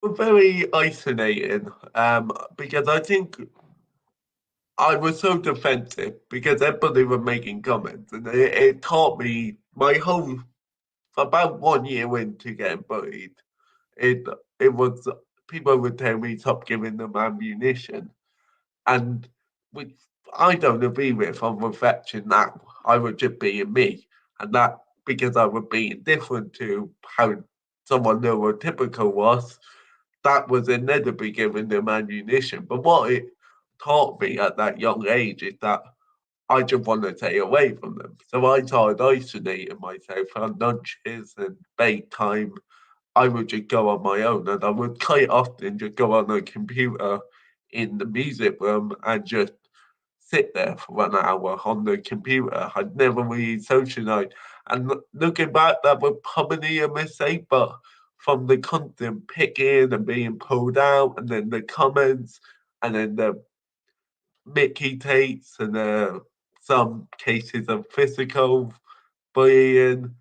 were very isolating, because I think I was so defensive because everybody were making comments, and it taught me my whole about 1 year into getting bullied. It it was people would tell me stop giving them ammunition, and which I don't agree with on reflection now. I was just being me, and that because I was being different to how someone neurotypical was, that was inevitably giving them ammunition. But what it taught me at that young age is that I just want to stay away from them. So I started isolating myself on lunches and break time. I would just go on my own, and I would quite often just go on a computer in the music room and just sit there for an hour on the computer. I'd never really socialized. And looking back, that was probably a mistake, but from the constant picking and being pulled out, and then the comments, and then the Mickey takes, and some cases of physical bullying,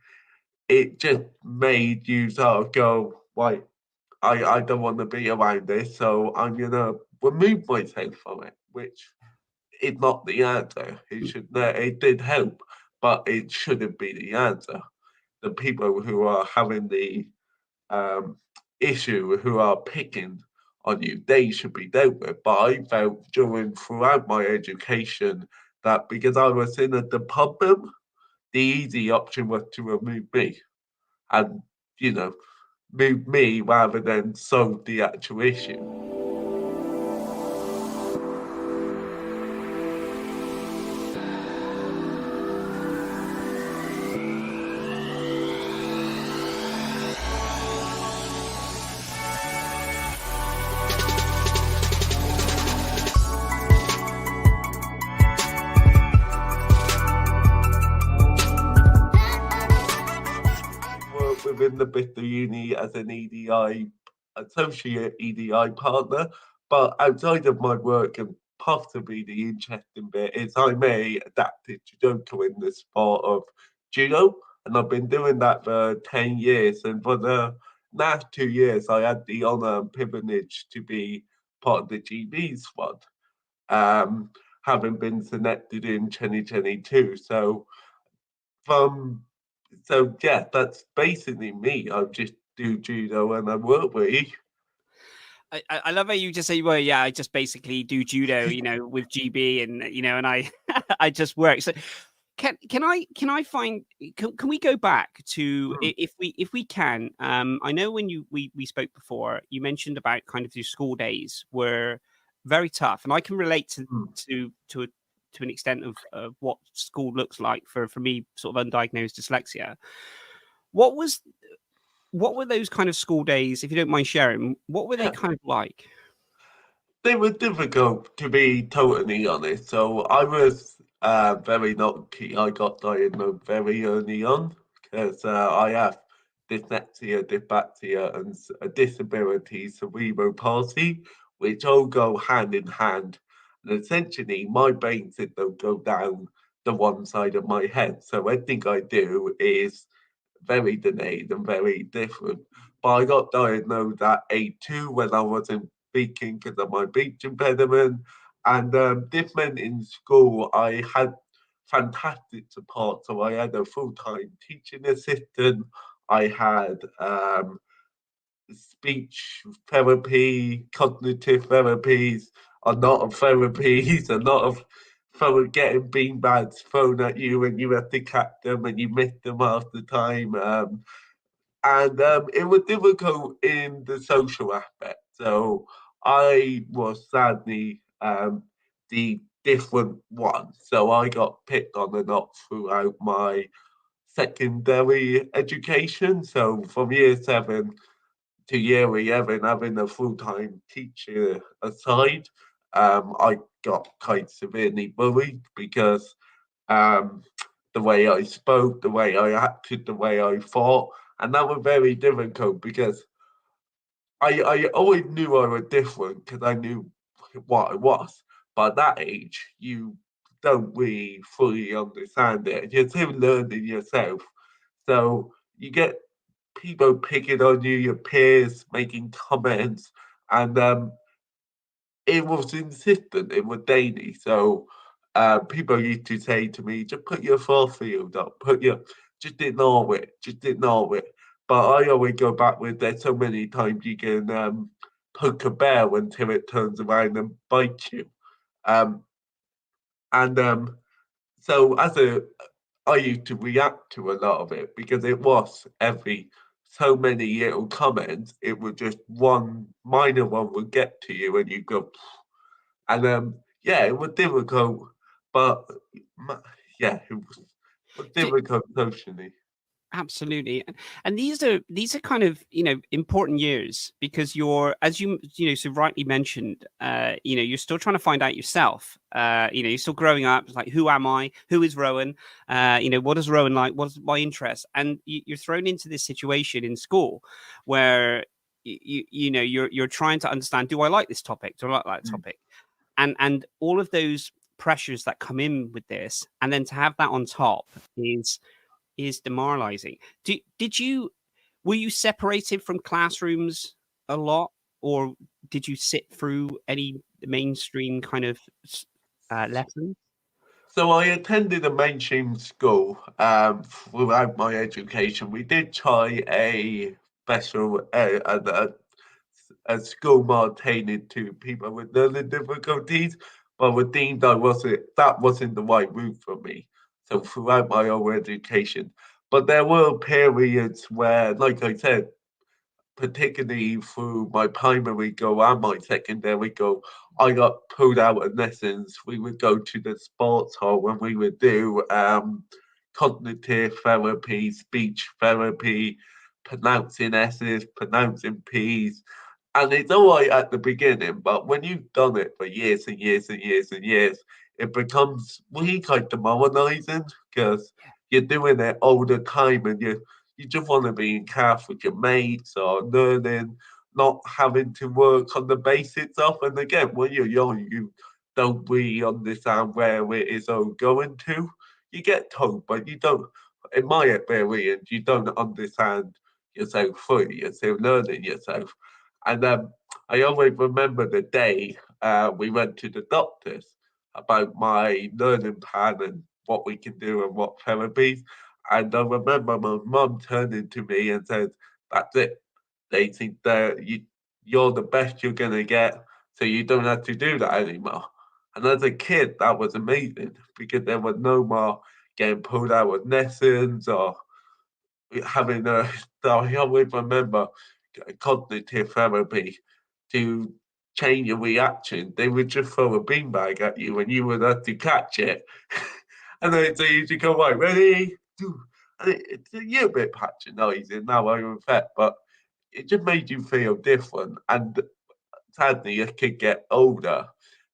it just made you sort of go, right, I don't want to be around this, so I'm gonna remove myself from it, which is not the answer. It did help, but it shouldn't be the answer. The people who are having the um, issue, who are picking on you, they should be dealt with. But I felt throughout my education that because I was in a department, the easy option was to remove me and, you know, move me rather than solve the actual issue. Work within the Bicester Uni as an EDI associate EDI partner, but outside of my work and possibly the interesting bit is I'm a adaptive judoka in the sport of judo, and I've been doing that for 10 years. And for the last 2 years, I had the honour and privilege to be part of the GB squad, um, having been selected in 2022. From yeah, that's basically me. I just do judo and I work with. I love how you just say, well, yeah, I just basically do judo, with GB, and and I I just work. So can I find can we go back to, Mm, if we can? I know when we spoke before, you mentioned about kind of your school days were very tough, and I can relate mm. to an extent of what school looks like for me, sort of undiagnosed dyslexia. What was what were those kind of school days, if you don't mind sharing? What were they Yeah, kind of like? they were difficult to be totally honest. So I was very lucky. I got diagnosed very early on because I have dyslexia, dyspraxia, and a disability, cerebral palsy, which all go hand in hand. And essentially, my brain signal go down the one side of my head. So everything I do is very delayed and very different. But I got diagnosed at A2 when I wasn't speaking because of my speech impediment. And this meant in school I had fantastic support. So I had a full time teaching assistant, I had speech therapy, cognitive therapies, a lot of therapies, a lot of getting beanbags thrown at you and you have to catch them and you miss them half the time. And it was difficult in the social aspect. So I was sadly the different one. So I got picked on a lot throughout my secondary education. So from year 7 to year 11, having a full time teacher aside, I got quite severely bullied because um, the way I spoke, the way I acted, the way I thought. And that was very difficult because I always knew I was different because I knew what I was. But at that age, you don't really fully understand it. You're still learning yourself. So you get people picking on you, your peers making comments, and it was insistent, it was daily. So people used to say to me, just put your force field up, just ignore it, just ignore it. But I always go back with there's so many times you can poke a bear until it turns around and bites you. Um, and so I used to react to a lot of it because it was every so many little comments, it would just one minor one would get to you and you go, and yeah, it was difficult, but yeah, it was difficult socially. Absolutely. And these are kind of, important years because you're, as so rightly mentioned, you're still trying to find out yourself. You're still growing up. It's like, who am I? Who is Rowan? What is Rowan like? What's my interest? And you're thrown into this situation in school where you're trying to understand, do I like this topic? Do I like that topic? And all of those pressures that come in with this, and then to have that on top is demoralizing. Were you separated from classrooms a lot, or did you sit through any mainstream kind of lessons? So I attended a mainstream school throughout my education. We did try a special a school more tailored to people with learning difficulties, but with deemed that wasn't the right route for me. So throughout my whole education, but there were periods where, like I said, particularly through my primary go and my secondary go, I got pulled out of lessons. We would go to the sports hall and we would do cognitive therapy, speech therapy, pronouncing S's, pronouncing P's. And it's all right at the beginning, but when you've done it for years and years and years and years, it becomes really quite demoralizing because you're doing it all the time and you just want to be in class with your mates or learning, not having to work on the basics of. And again, when you're young, you don't really understand where it is all going to. You get told, but you don't, in my experience, you don't understand yourself fully. You're still learning yourself. And I always remember the day we went to the doctors about my learning plan and what we can do and what therapies. And I remember my mum turning to me and said, "That's it. They think that you're the best you're gonna get, so you don't have to do that anymore." And as a kid, that was amazing because there was no more getting pulled out of lessons or having a. So I always remember cognitive therapy to change your reaction. They would just throw a beanbag at you and you would have to catch it. And then so you go, right, ready? And it's a little bit patronising now I reflect, but it just made you feel different. And sadly, as kids get older,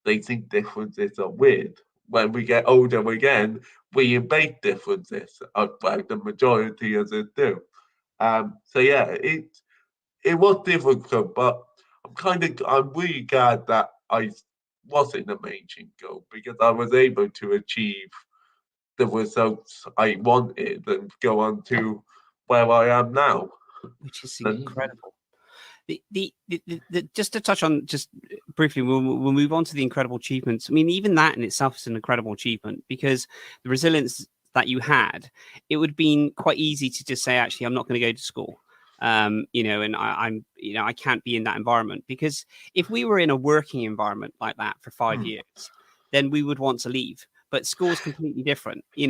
they think differences are weird. When we get older again, we embed differences, well, the majority of us do. So yeah, it was difficult, but I'm really glad that I was in the mainstream goal because I was able to achieve the results I wanted and go on to where I am now. Which is incredible. Just to touch on just briefly, we'll move on to the incredible achievements. I mean, even that in itself is an incredible achievement because the resilience that you had, it would have been quite easy to just say, actually, I'm not going to go to school. And I can't be in that environment because if we were in a working environment like that for 5 years, then we would want to leave. But school's completely different. You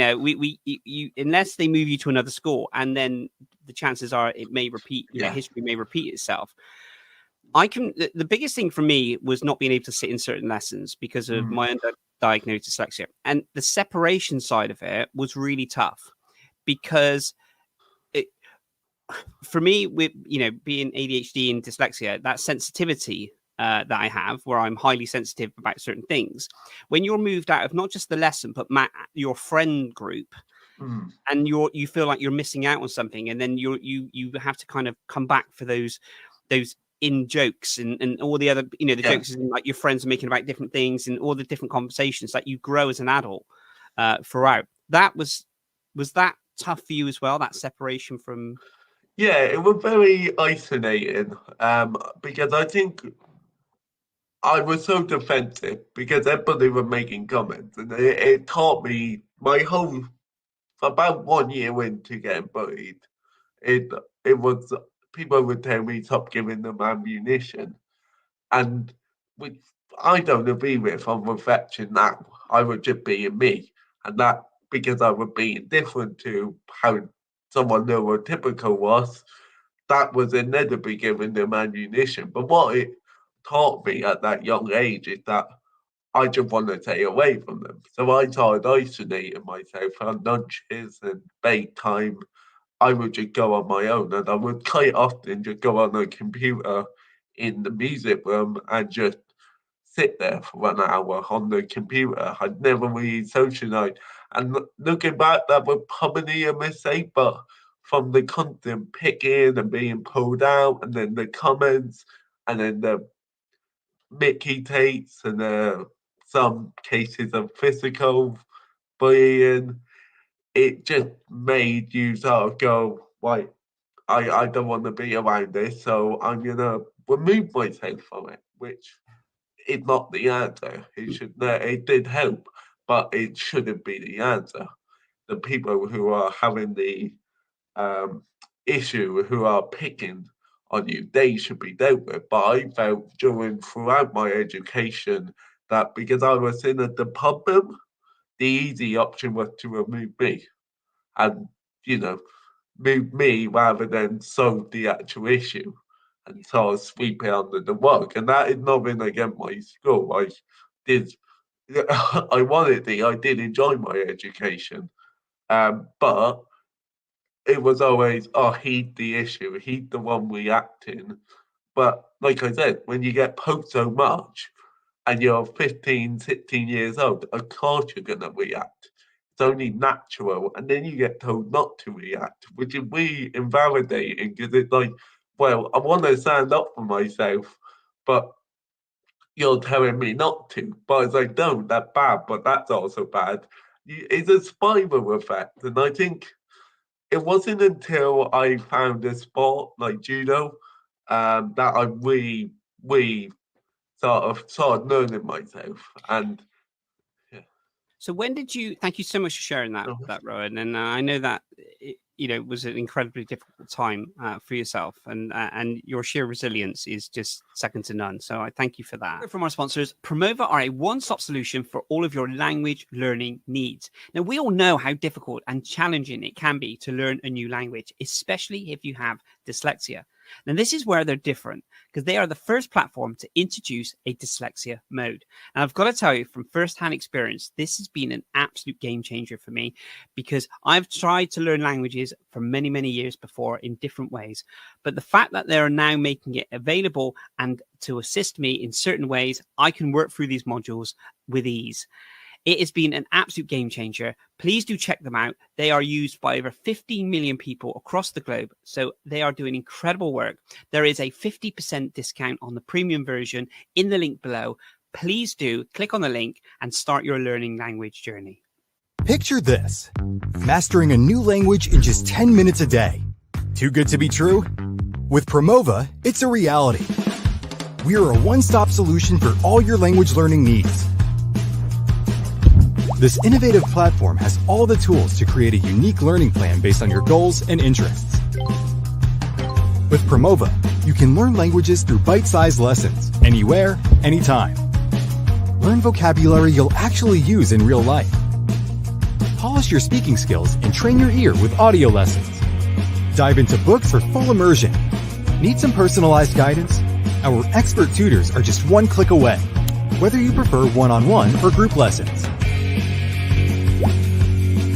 unless they move you to another school, and then the chances are it may repeat. History may repeat itself. The biggest thing for me was not being able to sit in certain lessons because of my undiagnosed dyslexia, and the separation side of it was really tough because for me, with being ADHD and dyslexia, that sensitivity that I have, where I'm highly sensitive about certain things, when you're moved out of not just the lesson but your friend group, and you feel like you're missing out on something, and then you have to kind of come back for those in jokes and all the other jokes and like your friends are making about different things and all the different conversations that you grow as an adult throughout. That was that tough for you as well, that separation from? Yeah, it was very isolating. Because I think I was so defensive because everybody was making comments, and it taught me my whole about 1 year into getting bullied. It it was people would tell me stop giving them ammunition, and which I don't agree with on reflection now. I was just being me, and that because I was being different to how someone neurotypical was, that was inevitably giving them ammunition. But what it taught me at that young age is that I just want to stay away from them. So I started isolating myself on lunches and break time. I would just go on my own, and I would quite often just go on a computer in the music room and just sit there for an hour on the computer. I'd never really socialized. And looking back, that was probably a mistake, but from the constant picking and being pulled out, and then the comments, and then the Mickey takes, and some cases of physical bullying, it just made you sort of go, right, I don't want to be around this, so I'm gonna remove myself from it, which is not the answer. It did help, but it shouldn't be the answer. The people who are having the um, issue, who are picking on you, they should be dealt with. But I felt throughout my education that because I was in a department, the easy option was to remove me and, you know, move me rather than solve the actual issue and sort of sweep it under the rug. And that is nothing against my school. I did, ironically, I did enjoy my education, but it was always, oh, he's the issue, he's the one reacting. But like I said, when you get poked so much and you're 15, 16 years old, of course you're going to react. It's only natural. And then you get told not to react, which is really invalidating because it's like, well, I want to stand up for myself, but you're telling me not to. But it's like, no, that's bad, but that's also bad. It's a spiral effect. And I think it wasn't until I found a sport like judo that I really sort of started learning myself. And yeah. So when did you? Thank you so much for sharing that Rowan. And I know that it was an incredibly difficult time for yourself, and your sheer resilience is just second to none. So I thank you for that. From our sponsors, Promova are a one-stop solution for all of your language learning needs. Now we all know how difficult and challenging it can be to learn a new language, especially if you have dyslexia. Now, this is where they're different because they are the first platform to introduce a dyslexia mode. And I've got to tell you from firsthand experience, this has been an absolute game changer for me because I've tried to learn languages for many, many years before in different ways. But the fact that they're now making it available and to assist me in certain ways, I can work through these modules with ease. It has been an absolute game changer. Please do check them out. They are used by over 15 million people across the globe. So they are doing incredible work. There is a 50% discount on the premium version in the link below. Please do click on the link and start your learning language journey. Picture this: mastering a new language in just 10 minutes a day. Too good to be true? With Promova, it's a reality. We are a one-stop solution for all your language learning needs. This innovative platform has all the tools to create a unique learning plan based on your goals and interests. With Promova, you can learn languages through bite-sized lessons, anywhere, anytime. Learn vocabulary you'll actually use in real life. Polish your speaking skills and train your ear with audio lessons. Dive into books for full immersion. Need some personalized guidance? Our expert tutors are just one click away, whether you prefer one-on-one or group lessons.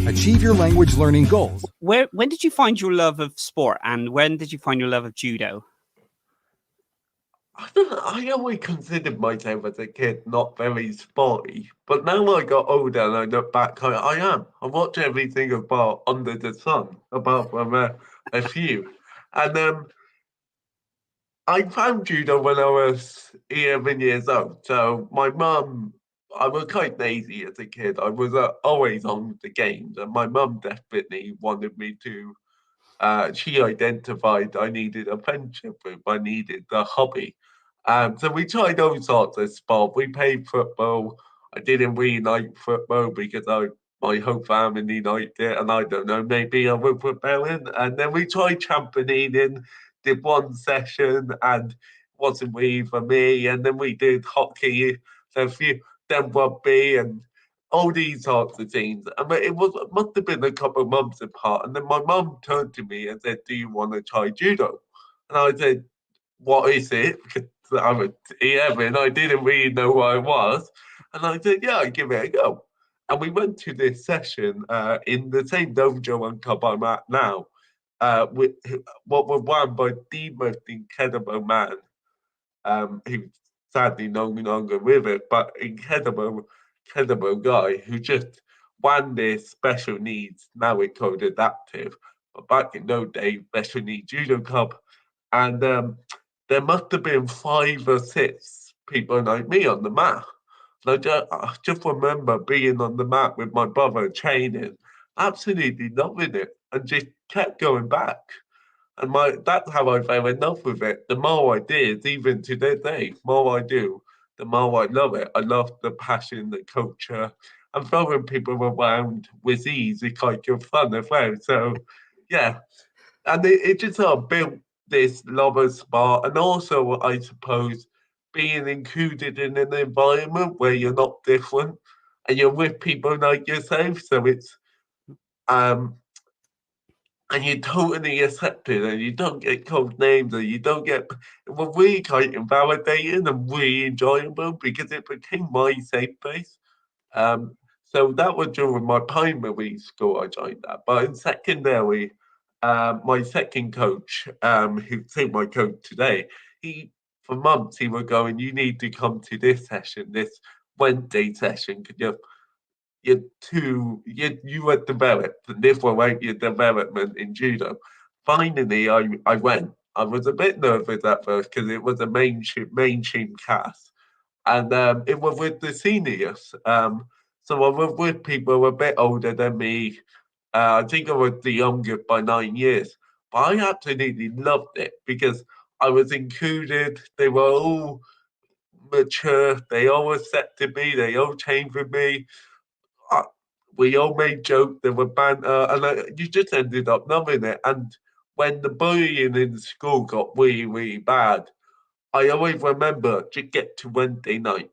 Achieve your language learning goals. When did you find your love of sport, and when did you find your love of judo? I always considered myself as a kid not very sporty, but now I got older and I look back, I am. I watch everything about under the sun, apart from a few. And I found judo when I was 11 years old. So my mum, I was quite lazy as a kid. I was always on the games, and my mum desperately wanted me to she identified I needed a friendship group, I needed a hobby. So we tried all sorts of sport. We played football. I didn't really like football because my whole family liked it, and I don't know, maybe I was rebelling. And then we tried trampoline and did one session, and wasn't really for me. And then we did hockey, so a few, then rugby, and all these sorts of things. I mean, it must have been a couple of months apart. And then my mum turned to me and said, "Do you want to try judo?" And I said, "What is it?" Because I was 11, I didn't really know what it was. And I said, "Yeah, I'll give it a go." And we went to this session in the same dojo and club I'm at now, with what was run by the most incredible man, who's sadly no longer with it, but incredible guy who just ran this special needs, now it's called adaptive, but back in those days, special needs judo club. And there must have been 5 or 6 people like me on the mat. And I just remember being on the mat with my brother training, absolutely loving it, and just kept going back. And that's how I fell in love with it. The more I did, even to this day, the more I do, the more I love it. I love the passion, the culture, and throwing people around with ease is quite good fun as well. So, yeah, and it just sort of built this love of sport, and also, I suppose, being included in an environment where you're not different and you're with people like yourself. So it's um and you're totally accepted and you don't get called names and you don't get it was really quite invalidating and really enjoyable because it became my safe place. So that was during my primary school I joined that. But in secondary, my second coach, who's still my coach today, he for months he was going, "You need to come to this session, this Wednesday session, because you were developed and this will help your development in judo." Finally I went. I was a bit nervous at first because it was a mainstream class, and it was with the seniors. So I was with people a bit older than me. I think I was the youngest by 9 years, but I absolutely loved it because I was included. They were all mature. They all accepted me. They all changed with me. uh, we all made jokes, there were banter, and you just ended up loving it. And when the bullying in school got really, really bad, I always remember to get to Wednesday night,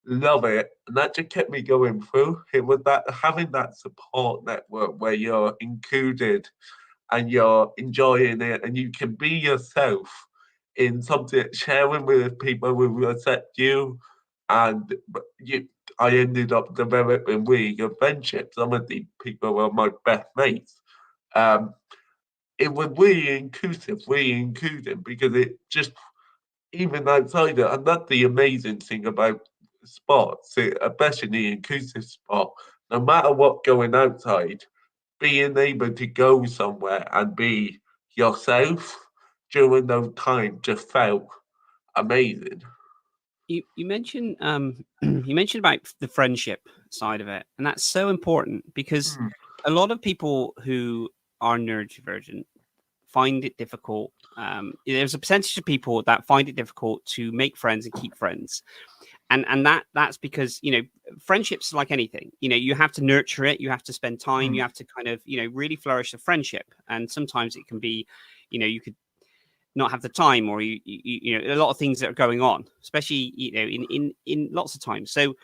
love it. And that just kept me going through. It was that having that support network where you're included and you're enjoying it and you can be yourself in something, sharing with people who accept you. And you, I ended up developing really good friendships. Some of the people were my best mates. Um, it was really inclusive, really including because it just even outside it, and that's the amazing thing about sports, especially inclusive sport. No matter what going outside, being able to go somewhere and be yourself during those times just felt amazing. You mentioned you mentioned about the friendship side of it, and that's so important because Mm, a lot of people who are neurodivergent find it difficult. There's a percentage of people that find it difficult to make friends and keep friends, and that's because friendships like anything. You have to nurture it, you have to spend time, you mm, have to kind of really flourish a friendship, and sometimes it can be you could not have the time, or a lot of things that are going on, especially in lots of times. So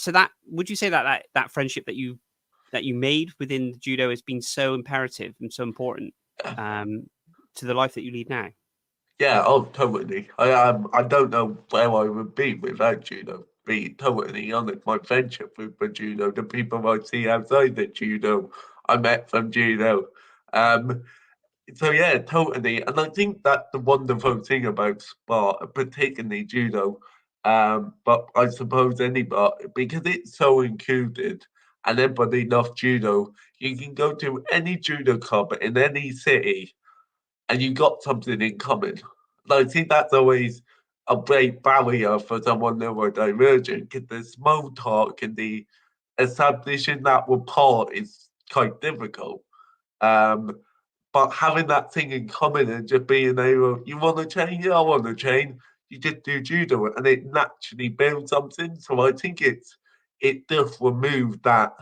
that would you say that friendship that you made within judo has been so imperative and so important to the life that you lead now? yeah, oh, totally. I don't know where I would be without judo. Be totally honest, my friendship with the judo, the people I see outside the judo, I met from judo. Um, So yeah, totally. And I think that's the wonderful thing about sport, particularly judo. But I suppose anybody, because it's so included and everybody loves judo, you can go to any judo club in any city and you got something in common. And I think that's always a great barrier for someone neurodivergent, because the small talk and the establishing that rapport is quite difficult. But having that thing in common and just being able, you want to train? Yeah, I want to train. You just do judo, and it naturally builds something. So I think it does remove that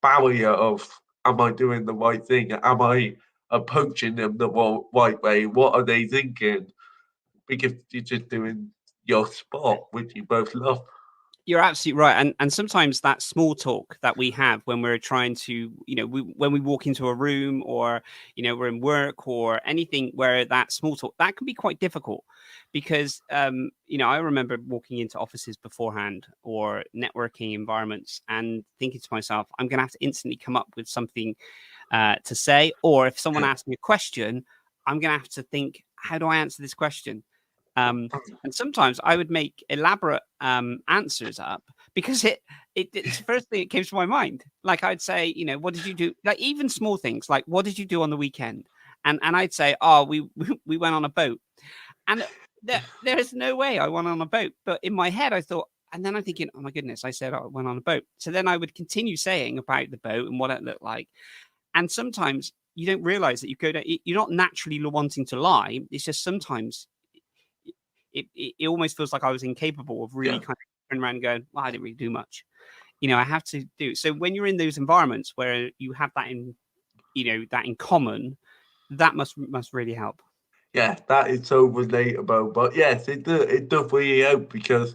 barrier of, am I doing the right thing? Am I approaching them the right way? What are they thinking? Because you're just doing your sport, which you both love. You're absolutely right, and sometimes that small talk that we have when we're trying to, when we walk into a room, or we're in work or anything, where that small talk, that can be quite difficult, because I remember walking into offices beforehand or networking environments and thinking to myself, I'm going to have to instantly come up with something to say, or if someone asks me a question, I'm going to have to think, how do I answer this question? And sometimes I would make elaborate answers up, because it's the first thing that came to my mind. Like, I'd say, what did you do? Like, even small things, like, what did you do on the weekend? And I'd say, oh, we went on a boat. And there is no way I went on a boat. But in my head, I thought, and then I'm thinking, oh my goodness, I said I went on a boat. So then I would continue saying about the boat and what it looked like. And sometimes you don't realize that you're not naturally wanting to lie. It's just sometimes it almost feels like I was incapable of really kind of turning around and going, well, I didn't really do much. I have to do. So when you're in those environments where you have that in common, that must really help. Yeah, that is so relatable. But yes, it does really help, because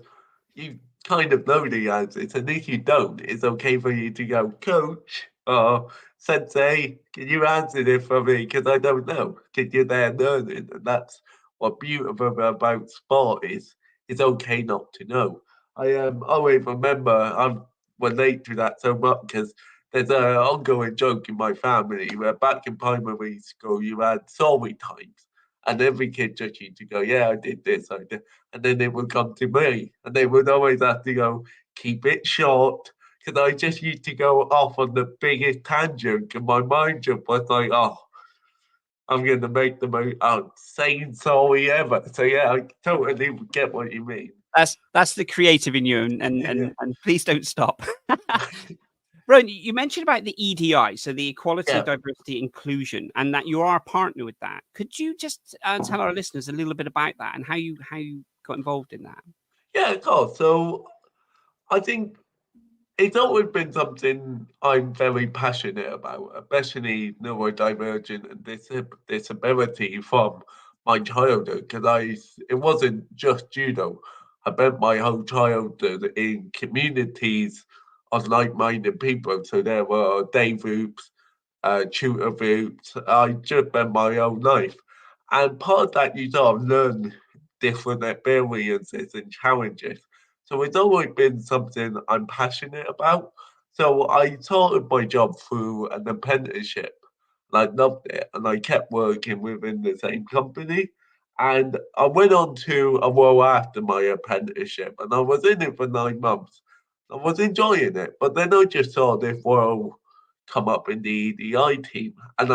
you kind of know the answers, and if you don't, it's okay for you to go, coach or sensei, can you answer this for me? Because I don't know. Because you're there learning, and that's what beautiful about sport is. It's okay not to know. I always remember, I'm relate to that so much, because there's an ongoing joke in my family where back in primary school you had story times, and every kid just used to go, yeah, I did this, I did. And then they would come to me, and they would always have to go, keep it short. Because I just used to go off on the biggest tangent, and my mind just was like, oh, I'm going to make the most insane story ever. So, yeah, I totally get what you mean. That's the creative in you, and Yeah. please don't stop. Rowan, you mentioned about the EDI, so the Equality, Yeah. Diversity, Inclusion, and that you are a partner with that. Could you just tell our listeners a little bit about that and how you got involved in that? Yeah, of course. So I think it's always been something I'm very passionate about, especially neurodivergent and disability from my childhood. Because it wasn't just judo. I spent my whole childhood in communities of like-minded people. So there were day groups, tutor groups. I just spent my whole life, and part of that you sort of learn different experiences and challenges. So it's always been something I'm passionate about. So I started my job through an apprenticeship, and I loved it, and I kept working within the same company. And I went on to a role after my apprenticeship, and I was in it for 9 months. I was enjoying it, but then I just saw this role come up in the EDI team, and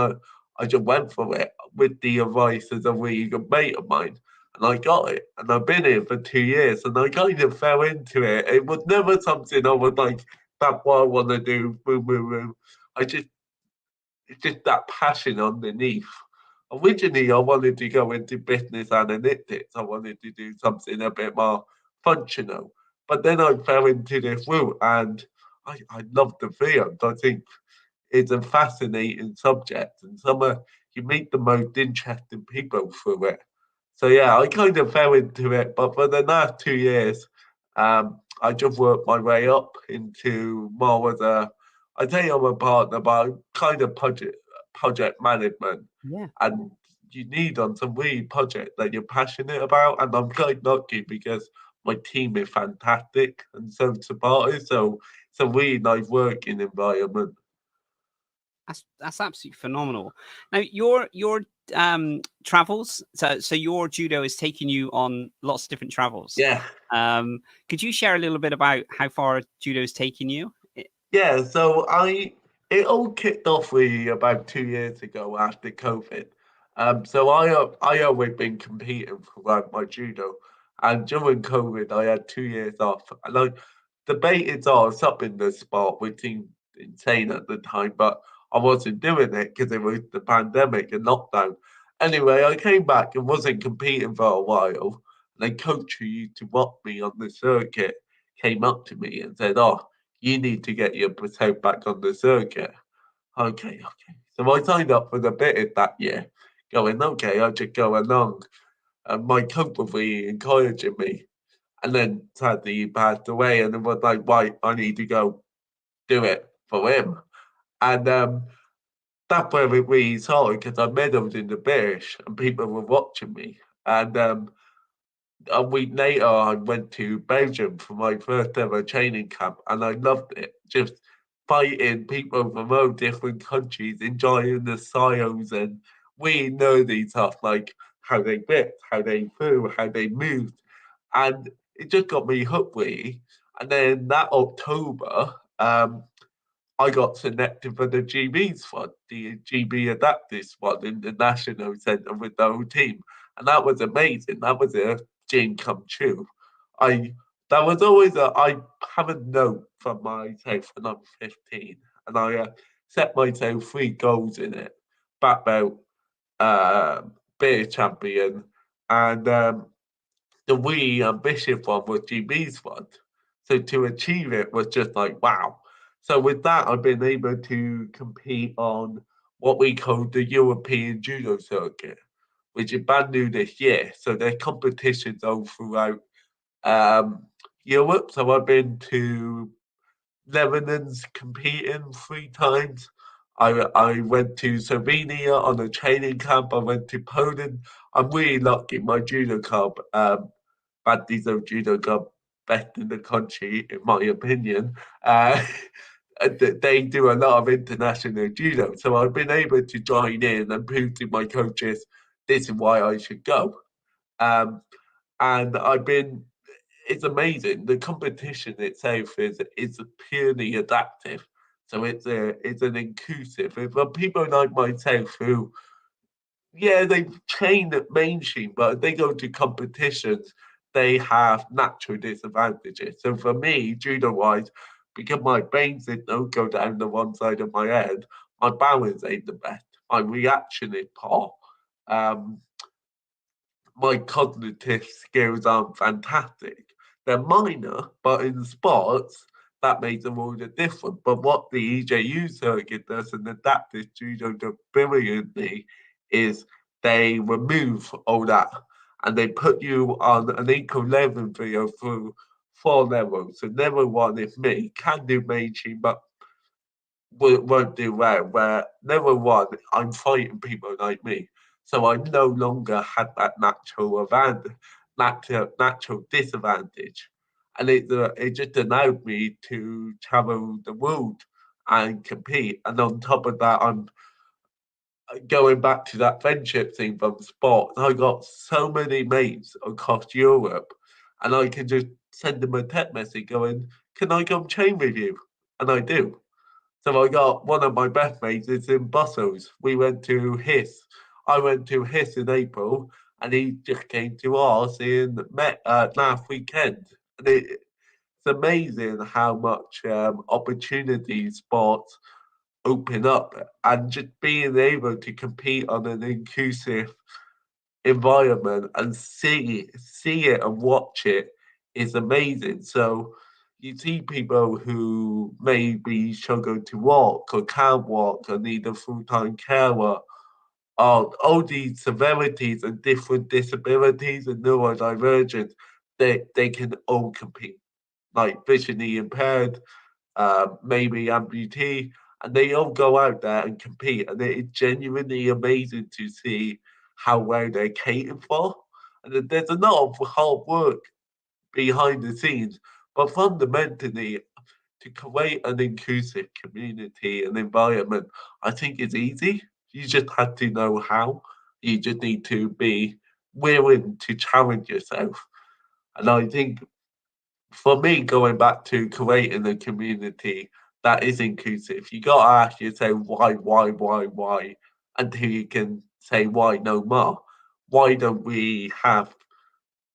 I just went for it with the advice as a really good mate of mine, and I got it, and I've been here for 2 years, and I kind of fell into it. It was never something I was like, that's what I want to do. Boom, boom, boom. It's just that passion underneath. Originally, I wanted to go into business analytics. I wanted to do something a bit more functional, but then I fell into this route, and I love the field. I think it's a fascinating subject, and you meet the most interesting people through it. So yeah, I kind of fell into it, but for the last 2 years, I just worked my way up into more as I tell you I'm a partner, but I'm kind of project management, Yeah. and you need on some really project that you're passionate about, and I'm quite lucky because my team is fantastic and so supportive. So it's a really nice working environment. That's absolutely phenomenal. Now your travels, so your judo is taking you on lots of different travels. Yeah. Could you share a little bit about how far judo is taking you? Yeah, so it all kicked off really about 2 years ago after COVID. So I always been competing throughout my judo, and during COVID I had 2 years off, and I debated sort of stopping the sport, which seemed insane at the time, but I wasn't doing it because it was the pandemic and lockdown. Anyway, I came back and wasn't competing for a while. And a coach who used to watch me on the circuit came up to me and said, "Oh, you need to get yourself back on the circuit." Okay, okay. So I signed up for the bit that year, going, okay, I'll just go along. And my coach was really encouraging me. And then sadly he passed away, and it was like, right, I need to go do it for him. And that's where it really started because I medaled in the British and people were watching me. And a week later, I went to Belgium for my first ever training camp, and I loved it. Just fighting people from all different countries, enjoying the styles and really nerdy stuff like how they bit, how they threw, how they moved, and it just got me hooked really. And then that October, I got selected for the GB squad, the GB Adaptive Squad in the national centre with the whole team. And that was amazing. That was a dream come true. I that was always I have a note from myself when I'm 15, and I set myself 3 goals in it: black belt, uh, beer champion, and the really ambitious one was GB's one. So to achieve it was just like, wow. So with that, I've been able to compete on what we call the European Judo Circuit, which is brand new this year. So there's competitions all throughout um, Europe. So I've been to Netherlands competing 3 times. I went to Slovenia on a training camp. I went to Poland. I'm really lucky. My judo club, Bandizo Judo Club, best in the country, in my opinion. They do a lot of international judo. So I've been able to join in and prove to my coaches this is why I should go. Um, and it's amazing. The competition itself is purely adaptive. So it's an inclusive. For people like myself who, yeah, they train at mainstream, but if they go to competitions, they have natural disadvantages. So for me, judo wise, because my brains don't go down the one side of my head, my balance ain't the best. My reaction is poor. Um, my cognitive skills aren't fantastic. They're minor, but in sports, that makes them all the different. But what the EJU circuit does and adaptive judo do brilliantly is they remove all that and they put you on an equal level video through 4 levels. So level one is me, can do mainstream, but won't do well. Where level one, I'm fighting people like me. So I no longer had that natural disadvantage. And it just allowed me to travel the world and compete. And on top of that, I'm going back to that friendship thing from sport. I got so many mates across Europe, and I can just send them a text message going, "Can I come train with you?" And I do. So I got one of my best mates is in Brussels. We went to Hiss. I went to Hiss in April, and he just came to ours in last weekend. And it's amazing how much opportunities sports open up, and just being able to compete on an inclusive environment and see it and watch it is amazing. So you see people who maybe struggle to walk or can't walk or need a full-time carer, or all these severities and different disabilities and neurodivergent, they can all compete. Like visually impaired, maybe amputee, and they all go out there and compete. And it's genuinely amazing to see how well they're catered for. And there's a lot of hard work behind the scenes, but fundamentally, to create an inclusive community and environment, I think it's easy. You just have to know how. You just need to be willing to challenge yourself. And I think for me, going back to creating a community that is inclusive, you got to ask yourself why, until you can say why no more. Why don't we have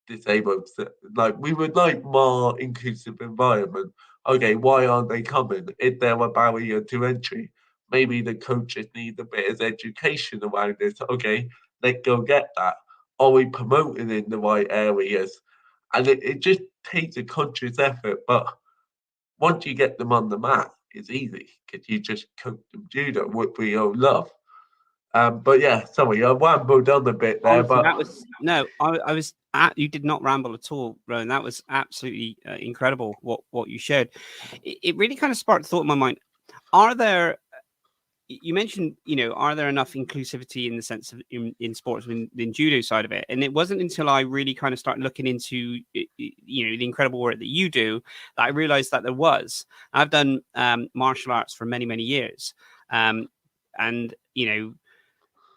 disabled? Like we would like more inclusive environment. Okay, why aren't they coming? Is there a barrier to entry? maybe the coaches need a bit of education around this. Okay, let's go get that. Are we promoting in the right areas? And it just takes a conscious effort. But once you get them on the mat, it's easy because you just coach them judo, which we all love. But yeah, sorry, I rambled on a bit there, Honestly, but that was no, I was at, you did not ramble at all, Rowan. That was absolutely incredible what you shared. It really kind of sparked thought in my mind. Are there, you mentioned, are there enough inclusivity in the sense of in sports in judo side of it? And it wasn't until I really kind of started looking into, the incredible work that you do that I realized that there was. I've done martial arts for many, many years. And,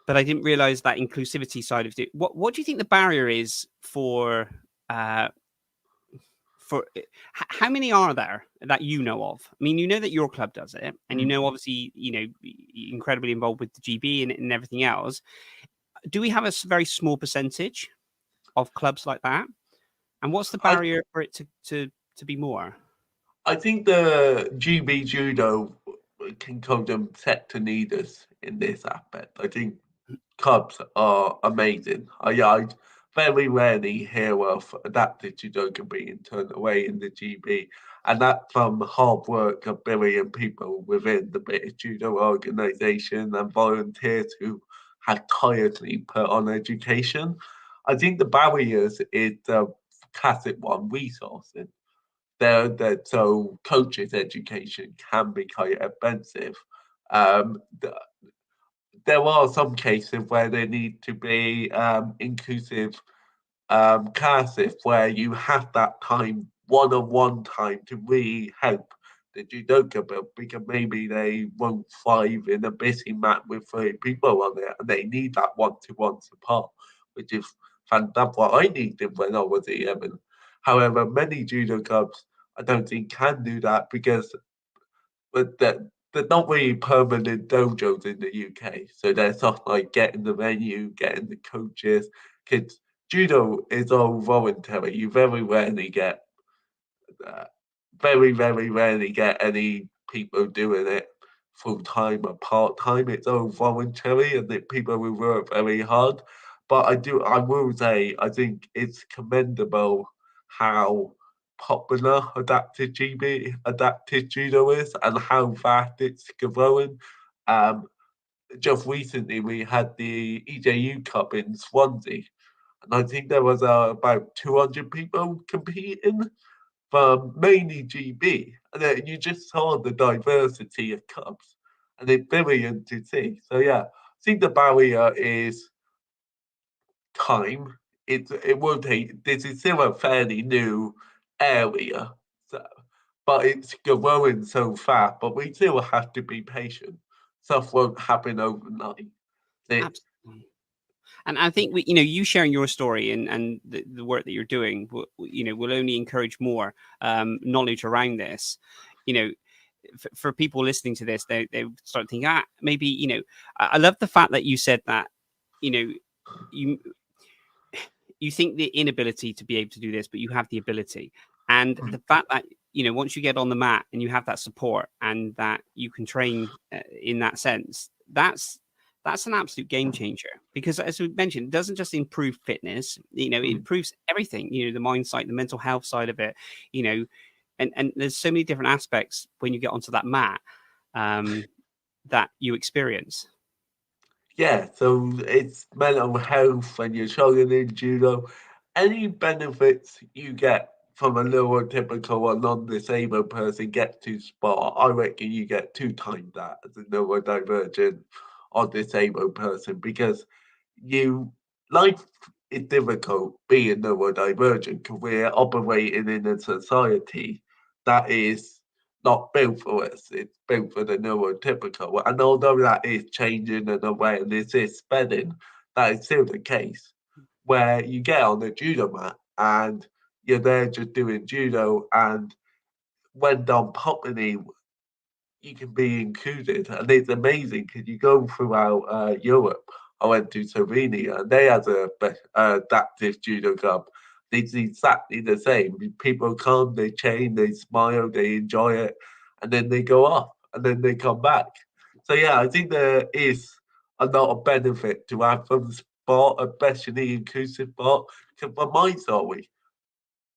but I didn't realize that inclusivity side of it. What do you think the barrier is for how many are there that you know of? I mean, you know that your club does it, and obviously, incredibly involved with the GB and everything else. Do we have a very small percentage of clubs like that? And what's the barrier for it to be more? I think the GB Judo can call them sector leaders in this aspect. I think clubs are amazing. I very rarely hear of adaptive judoka being turned away in the GB, and that's from hard work of Billy and people within the British Judo organisation and volunteers who have tirelessly put on education. I think the barriers is the classic one, resourcing. So coaches' education can be quite expensive. Um, there are some cases where there need to be inclusive classes where you have that time, one-on-one time to really help the judoka build because maybe they won't thrive in a busy mat with 30 people on it and they need that one-to-one support, which is fantastic. What I needed when I was 11. However, many judo clubs I don't think can do that because but they're not really permanent dojos in the UK. So they're stuff like getting the venue, getting the coaches. Kids, judo is all voluntary. You uh, very rarely get any people doing it full time or part time. It's all voluntary, and that people will work very hard. But I will say, I think it's commendable how popular adaptive judo is and how fast it's growing. Um, just recently, we had the EJU Cup in Swansea, and I think there was about 200 people competing from mainly GB, and then you just saw the diversity of clubs, and it's brilliant to see. So yeah, I think the barrier is time. It will take. This is still a fairly new area, so, but it's growing so fast. But we still have to be patient. Stuff won't happen overnight. Absolutely. And I think you sharing your story and the work that you're doing, will only encourage more knowledge around this. For people listening to this, they start thinking, maybe, I love the fact that you said that, you think the inability to be able to do this, but you have the ability. And the fact that, once you get on the mat and you have that support and that you can train in that sense, that's an absolute game changer. Because as we mentioned, it doesn't just improve fitness, it improves everything, the mind side, the mental health side of it, and there's so many different aspects when you get onto that mat that you experience. Yeah, so it's mental health when you're struggling in judo. Any benefits you get from a neurotypical or non-disabled person get to sport, I reckon you get 2 times that as a neurodivergent or disabled person because life is difficult being neurodivergent because we're operating in a society that is not built for us. It's built for the neurotypical. And although that is changing and awareness is spreading, that is still the case. Where you get on the judo mat and you're there just doing judo, and when done properly, you can be included. And it's amazing because you go throughout Europe. I went to Slovenia and they have a adaptive judo club. It's exactly the same. People come, they train, they smile, they enjoy it, and then they go off and then they come back. So yeah, I think there is a lot of benefit to have from sport, especially inclusive sport. Because for my story,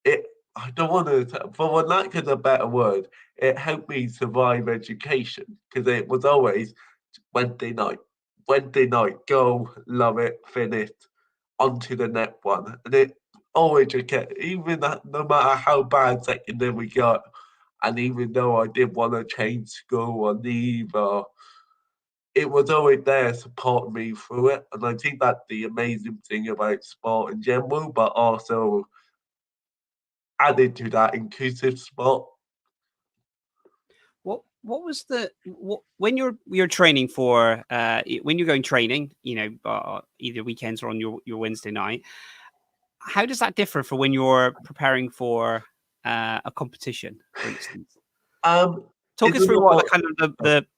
it I don't want to, for lack of a better word, it helped me survive education because it was always Wednesday night. Wednesday night, go, love it, finish, onto the next one. And it always just kept, even that, no matter how bad secondary we got, and even though I did want to change school or leave, or it was always there supporting me through it. And I think that's the amazing thing about sport in general, but also added to that inclusive sport. What was the when you're training for when you're going training, either weekends or on your Wednesday night, how does that differ for when you're preparing for a competition, for instance? Talk us through what the kind of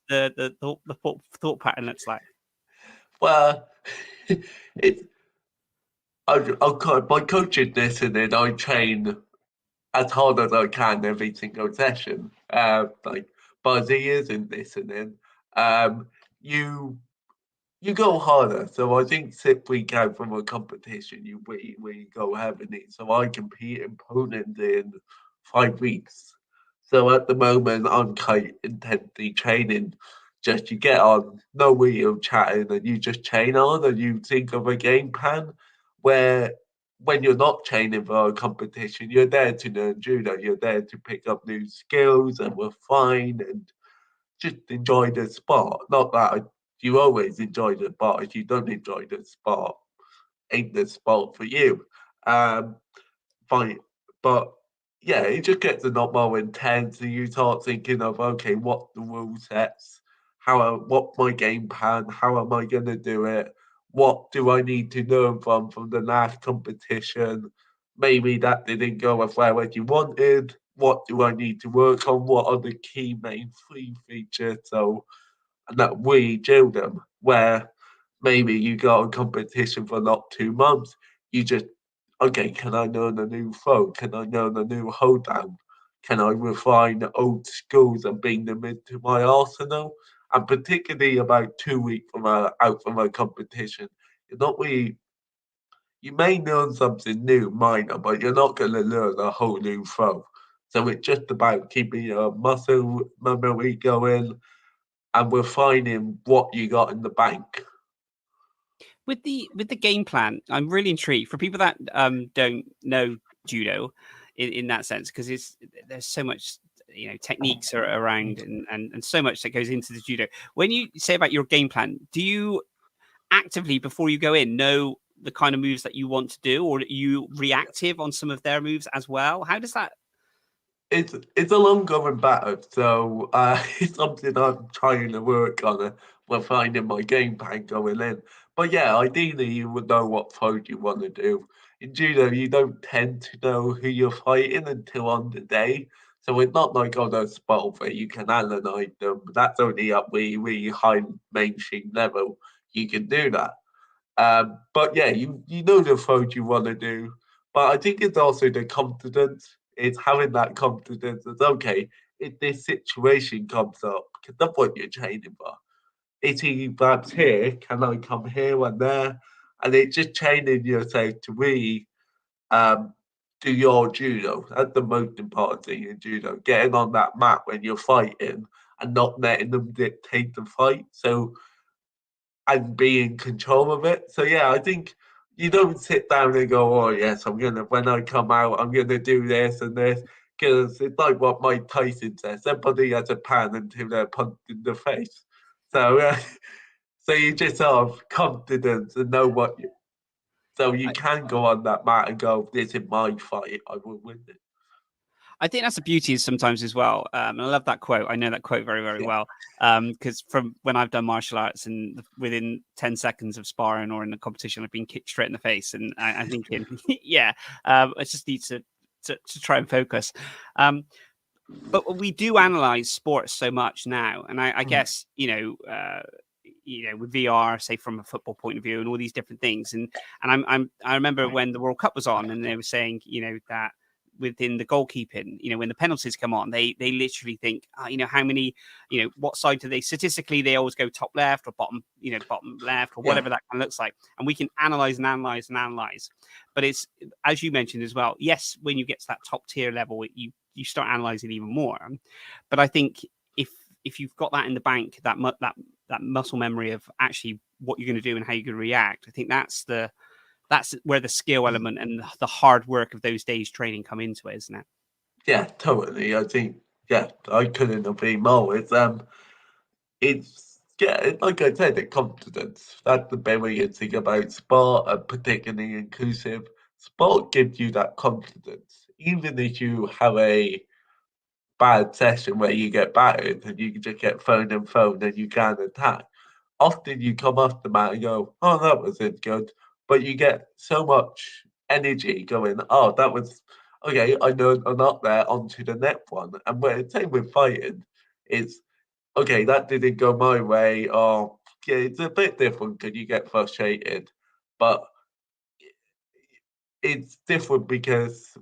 the thought pattern looks like. Well, it's by coaching this, and then I train as hard as I can every single session. Like Buzzy is and listening. You you go harder. So I think 6 weeks out from a competition, we go heavily. So I compete in Poland in 5 weeks. So at the moment, I'm quite intensely training. Just you get on, no real chatting, and you just train on, and you think of a game plan. Where when you're not training for a competition, you're there to learn judo. You're there to pick up new skills and refine and just enjoy the sport. Not that you always enjoy the sport. If you don't enjoy the sport, ain't the sport for you. Um, fine, but yeah, it just gets a lot more intense, and you start thinking of okay, what the rule sets, what my game plan, how am I going to do it, what do I need to learn from the last competition? Maybe that didn't go as well as you wanted. What do I need to work on? What are the key main three features? So and that we do them where maybe you go on competition for not 2 months, you just okay, can I learn a new throw? Can I learn a new hold down? Can I refine the old skills and bring them into my arsenal? And particularly about 2 weeks out from a competition, you're not really you may learn something new, minor, but you're not going to learn a whole new throw. So it's just about keeping your muscle memory going and refining what you got in the bank. With the game plan, I'm really intrigued for people that don't know judo in that sense, because there's so much techniques are around and so much that goes into the judo. When you say about your game plan, do you actively before you go in know the kind of moves that you want to do, or are you reactive on some of their moves as well? How does that? It's a long going battle, so it's something I'm trying to work on. We're finding my game plan going in. But yeah, ideally you would know what fight you want to do. In judo, you don't tend to know who you're fighting until on the day. So it's not like on a sport where you can analyze them. That's only up really high mainstream level. You can do that. But yeah, you know the fight you want to do. But I think it's also the confidence. It's having that confidence. It's okay if this situation comes up because that's what you're training for. If he grabs here, can I come here and there? And it's just training yourself to really um, do your judo. That's the most important thing in judo. Getting on that mat when you're fighting and not letting them dictate the fight. So and be in control of it. So yeah, I think you don't sit down and go, "Oh yes, I'm gonna when I come out, I'm gonna do this and this," because it's like what Mike Tyson says: everybody has a plan until they're punched in the face. So so you just have confidence and know what. So you can go on that mat and go, "This is my fight. I will win it." I think that's the beauty is sometimes as well. And I love that quote. I know that quote very, very well. Because from when I've done martial arts and within 10 seconds of sparring or in a competition, I've been kicked straight in the face. And I'm thinking, yeah, I just need to try and focus. But we do analyze sports so much now. And I guess, with VR, say from a football point of view and all these different things. And I remember when the World Cup was on and they were saying, that within the goalkeeping, when the penalties come on, they literally think, how many, what side do they statistically, they always go top left or bottom left or whatever that kind of looks like. And we can analyze. But it's, as you mentioned as well, yes, when you get to that top tier level, you start analyzing even more. But I think if you've got that in the bank, that muscle memory of actually what you're going to do and how you're going to react, I think that's where the skill element and the hard work of those days training come into it, isn't it? Yeah, totally. I think, I couldn't agree more. It's like I said, the confidence. That's the very good thing about sport, and particularly inclusive. Sport gives you that confidence. Even if you have a bad session where you get battered and you can just get phoned and you can't attack. Often you come off the mat and go, oh, that wasn't good. But you get so much energy going, oh, that was okay, I know I'm not there, onto the next one. And when same with fighting, it's okay, that didn't go my way, or it's a bit different because you get frustrated. But it's different because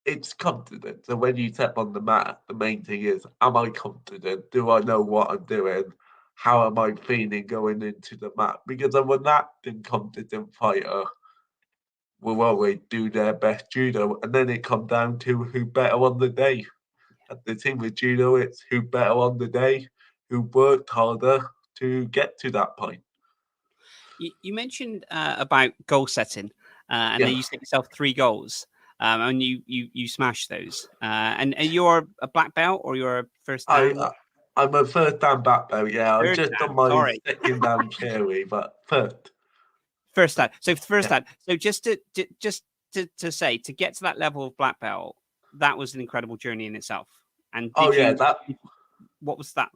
it's confidence. And when you step on the mat, the main thing is, am I confident? Do I know what I'm doing? How am I feeling going into the mat? Because I'm an acting confident fighter will always do their best judo. And then it comes down to who better on the day. At the team with judo, it's who better on the day, who worked harder to get to that point. You mentioned about goal setting, and then you set yourself 3 goals. And you smash those. And you're a black belt or you're a first dan? I'm a first dan black belt. Yeah, I'm just on my second dan cherry, but first. First dan. So first dan. So just to say, to get to that level of black belt, that was an incredible journey in itself. And what was that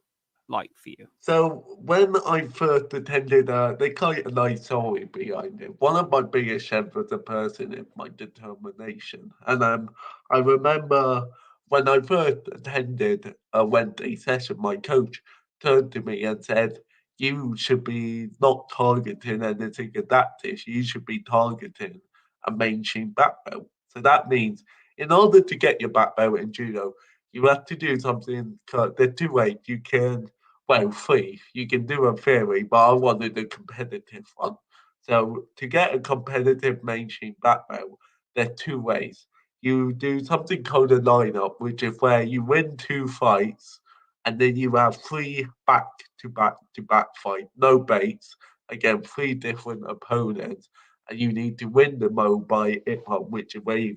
like for you? So when I first attended, they call it a nice story behind it. One of my biggest strengths as a person is my determination. And I remember when I first attended a Wednesday session, my coach turned to me and said, you should be not targeting anything adaptive. You should be targeting a mainstream black belt. So that means in order to get your black belt in judo, you have to do something. There are 2 ways you can. Well, 3. You can do a theory, but I wanted a competitive one. So to get a competitive mainstream black belt, there are 2 ways. You do something called a lineup, which is where you win 2 fights, and then you have 3 back-to-back fights, no baits, again 3 different opponents, and you need to win them all by hip-hop, which is where you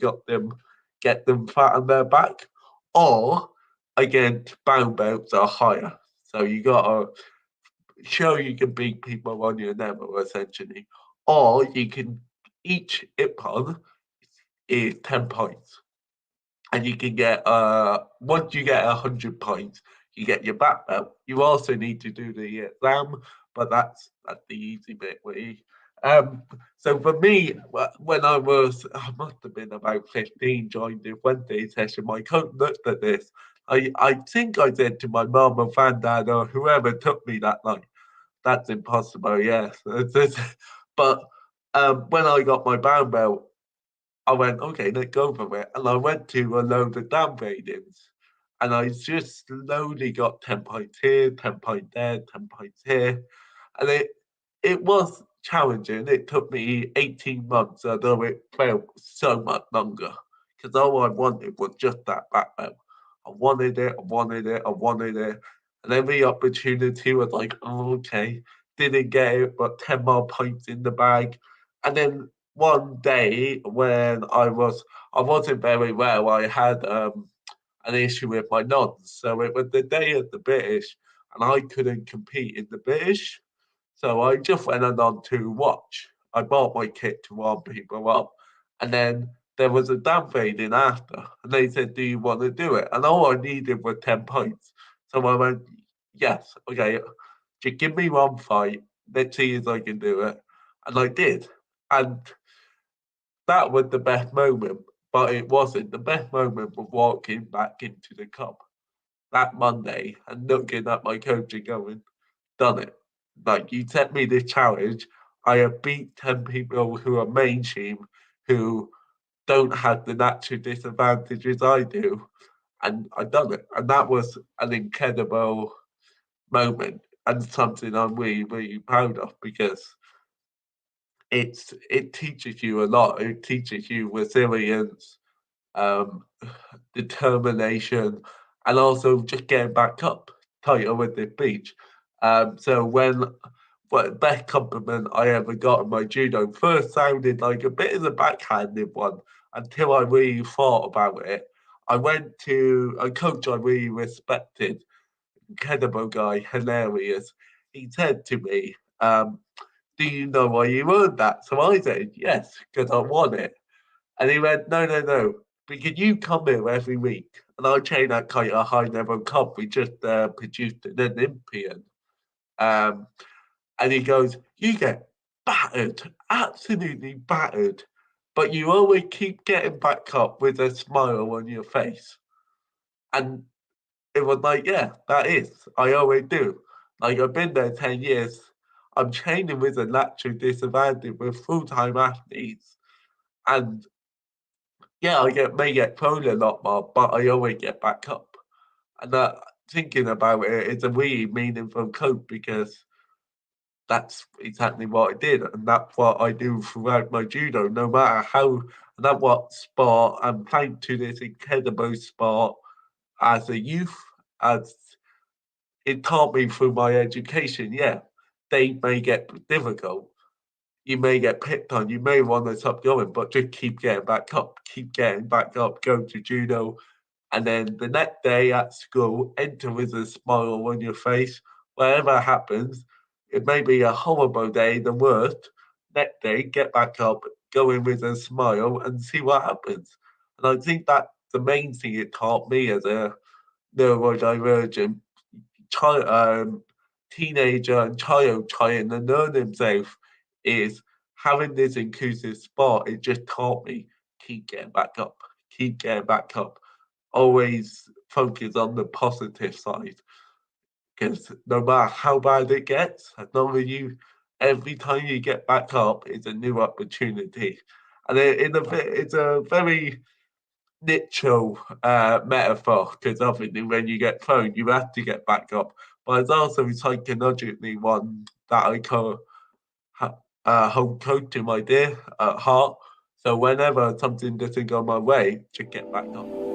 get them flat on their back, or again, brown belts are higher. So you gotta show you can beat people on your level, essentially. Or you can, each ippon is 10 points. And you can get, once you get 100 points, you get your black belt. You also need to do the exam, but that's the easy bit. So for me, when I must have been about 15, joined the Wednesday session, my coach looked at this. I think I said to my mum and granddad or whoever took me that night, that's impossible, yes. But when I got my brown belt, I went, okay, let's go for it. And I went to a load of down gradings. And I just slowly got 10 points here, 10 points there, 10 points here. And it was challenging. It took me 18 months, although it felt so much longer. Because all I wanted was just that black belt. I wanted it. And every opportunity was like, oh, okay, didn't get it, but 10 more points in the bag. And then one day when I wasn't very well, I had an issue with my nods. So it was the day of the British, and I couldn't compete in the British. So I just went on to watch. I bought my kit to warm people up, and then there was a damn fading after, and they said, "Do you want to do it?" And all I needed was 10 points. So I went, "Yes, okay. Just give me one fight. Let's see if I can do it." And I did, and that was the best moment. But it wasn't. The best moment was walking back into the cup that Monday and looking at my coach and going, "Done it." Like, you set me this challenge. I have beat 10 people who are mainstream, who don't have the natural disadvantages I do. And I done it. And that was an incredible moment and something I'm really, really proud of, because it teaches you a lot. It teaches you resilience, um, determination, and also just getting back up tighter with the beach. So what best compliment I ever got in my judo first sounded like a bit of a backhanded one until I really thought about it. I went to a coach I really respected, incredible guy, hilarious. He said to me, "Do you know why you earned that?" So I said, "Yes, because I won it." And he went, "No, no, no, because you come here every week, and I train at quite a high level comp. We just produced an Olympian." Um, and he goes, "You get battered, absolutely battered, but you always keep getting back up with a smile on your face." And it was like, yeah, that is. I always do. Like, I've been there 10 years. I'm training with a natural disadvantage with full-time athletes. And yeah, may get thrown a lot more, but I always get back up. And thinking about it is a really meaningful quote, because that's exactly what I did. And that's what I do throughout my judo, no matter how, and that's what sport, I'm playing to this incredible sport as a youth, as it taught me through my education. Yeah, they may get difficult. You may get picked on. You may want to stop going, but just keep getting back up. Keep getting back up. Go to judo, and then the next day at school, enter with a smile on your face. Whatever happens, it may be a horrible day, the worst. Next day, get back up, go in with a smile, and see what happens. And I think that's the main thing it taught me as a neurodivergent child, teenager and child trying to learn himself, is having this inclusive sport. It just taught me keep getting back up, keep getting back up. Always focus on the positive side, because no matter how bad it gets, as long as every time you get back up, it's a new opportunity. And it's a very literal metaphor, because obviously when you get thrown, you have to get back up. But it's also psychologically one that I call hold close to my dear at heart. So whenever something doesn't go my way, just get back up.